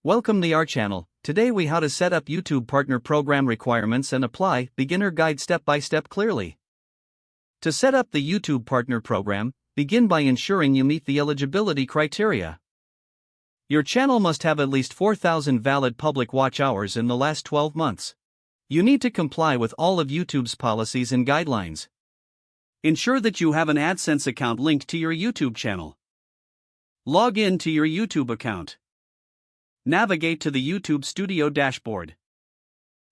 Welcome to our channel. Today we how to set up YouTube Partner Program requirements and apply beginner guide step by step clearly. To set up the YouTube Partner Program, begin by ensuring you meet the eligibility criteria. Your channel must have at least 4,000 valid public watch hours in the last 12 months. You need to comply with all of YouTube's policies and guidelines. Ensure that you have an AdSense account linked to your YouTube channel. Log in to your YouTube account. Navigate to the YouTube Studio dashboard.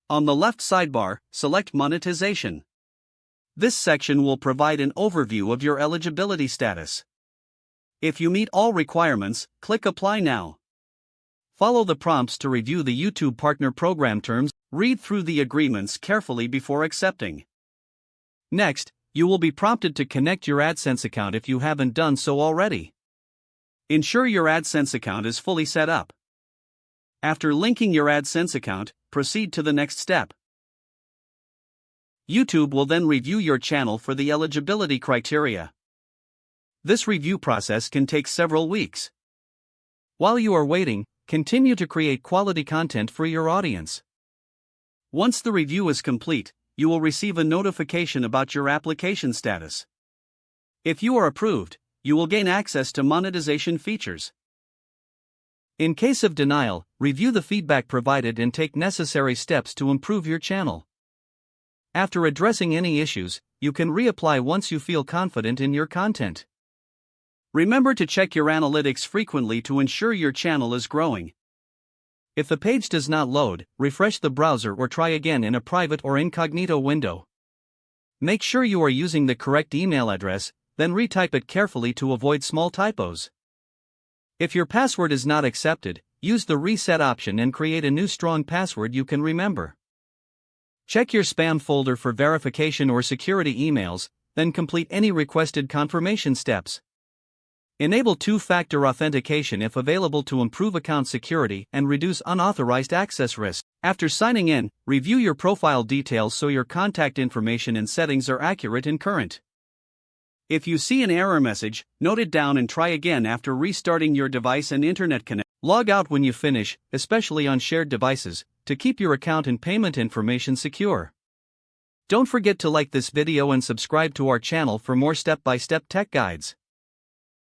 On the left sidebar, select Monetization. This section will provide an overview of your eligibility status. If you meet all requirements, click Apply Now. Follow the prompts to review the YouTube Partner Program terms. Read through the agreements carefully before accepting. Next, you will be prompted to connect your AdSense account if you haven't done so already. Ensure your AdSense account is fully set up. After linking your AdSense account, proceed to the next step. YouTube will then review your channel for the eligibility criteria. This review process can take several weeks. While you are waiting, continue to create quality content for your audience. Once the review is complete, you will receive a notification about your application status. If you are approved, you will gain access to monetization features. In case of denial, review the feedback provided and take necessary steps to improve your channel. After addressing any issues, you can reapply once you feel confident in your content. Remember to check your analytics frequently to ensure your channel is growing. If the page does not load, refresh the browser or try again in a private or incognito window. Make sure you are using the correct email address, then retype it carefully to avoid small typos. If your password is not accepted, use the reset option and create a new strong password you can remember. Check your spam folder for verification or security emails, then complete any requested confirmation steps. Enable two-factor authentication if available to improve account security and reduce unauthorized access risk. After signing in, review your profile details so your contact information and settings are accurate and current. If you see an error message, note it down and try again after restarting your device and internet connection. Log out when you finish, especially on shared devices, to keep your account and payment information secure. Don't forget to like this video and subscribe to our channel for more step-by-step tech guides.